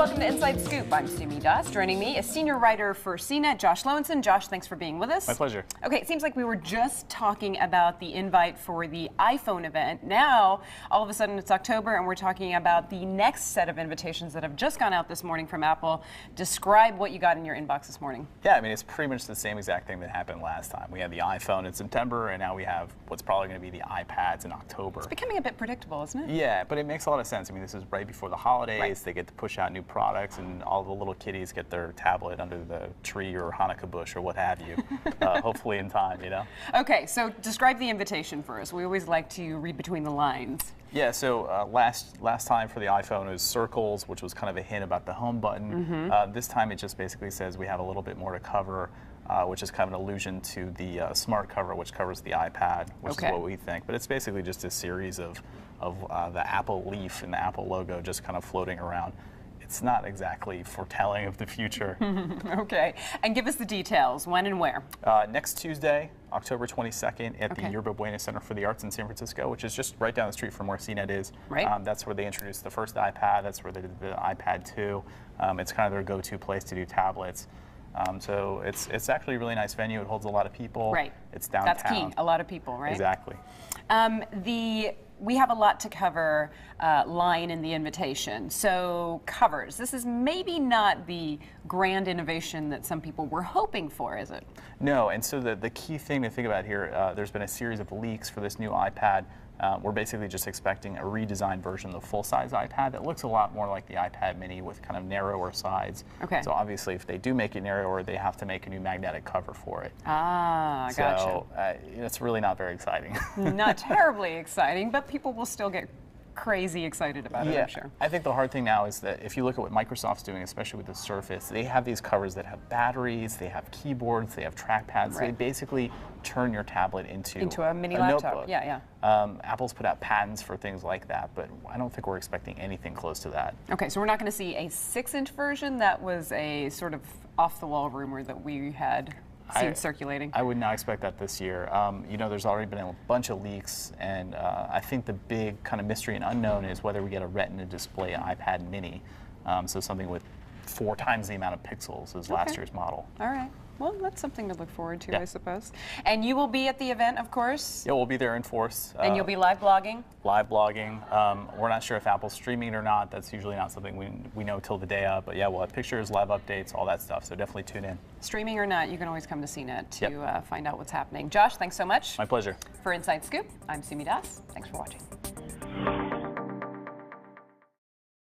welcome to Inside Scoop. I'm Sumi Das. Joining me is senior writer for CNET, Josh Lowenson. Josh, thanks for being with us. My pleasure. Okay, it seems like we were just talking about the invite for the iPhone event. Now, all of a sudden it's October and we're talking about the next set of invitations that have just gone out this morning from Apple. Describe what you got in your inbox this morning. Yeah, I mean, it's pretty much the same exact thing that happened last time. We had the iPhone in September, and now we have what's probably going to be the iPads in October. It's becoming a bit predictable, isn't it? Yeah, but it makes a lot of sense. I mean, this is right before the holidays. Right. They get to push out new products, and all the little kiddies get their tablet under the tree or Hanukkah bush or what have you, hopefully in time, you know? Okay, so describe the invitation for us. We always like to read between the lines. Yeah, so last time for the iPhone it was circles, which was kind of a hint about the home button. This time it just basically says we have a little bit more to cover, which is kind of an allusion to the smart cover, which covers the iPad, which is what we think. But it's basically just a series of the Apple leaf and the Apple logo just kind of floating around. It's not exactly foretelling of the future. Okay, and give us the details, when and where. Next Tuesday, October 22nd, at the Yerba Buena Center for the Arts in San Francisco, which is just right down the street from where CNET is. Right. That's where they introduced the first iPad. That's where they did the iPad 2. It's kind of their go-to place to do tablets. So it's actually a really nice venue. It holds a lot of people. Right. It's downtown. That's key. A lot of people, right? Exactly. We have a lot to cover line in the invitation. So covers. This is maybe not the grand innovation that some people were hoping for, is it? No, and so the key thing to think about here, there's been a series of leaks for this new iPad. We're basically just expecting a redesigned version of the full-size iPad that looks a lot more like the iPad mini with kind of narrower sides. Okay. So obviously if they do make it narrower, they have to make a new magnetic cover for it. Ah, gotcha. So it's really not very exciting. Not terribly exciting, but people will still get crazy excited about it, I'm sure. I think the hard thing now is that if you look at what Microsoft's doing, especially with the Surface, they have these covers that have batteries, they have keyboards, they have trackpads. Right. They basically turn your tablet into a mini laptop. notebook. Yeah, yeah. Apple's put out patents for things like that, but I don't think we're expecting anything close to that. Okay, so we're not going to see a 6-inch version. That was a sort of off-the-wall rumor that we had seen circulating. I would not expect that this year. You know, there's already been a bunch of leaks, and I think the big kind of mystery and unknown is whether we get a Retina display iPad mini, so something with 4 times the amount of pixels as last year's model. All right. Well, that's something to look forward to, I suppose. And you will be at the event, of course? Yeah, we'll be there in force. And you'll be live blogging? Live blogging. We're not sure if Apple's streaming it or not. That's usually not something we know till the day of. But yeah, we'll have pictures, live updates, all that stuff. So definitely tune in. Streaming or not, you can always come to CNET to find out what's happening. Josh, thanks so much. My pleasure. For Inside Scoop, I'm Sumi Das. Thanks for watching.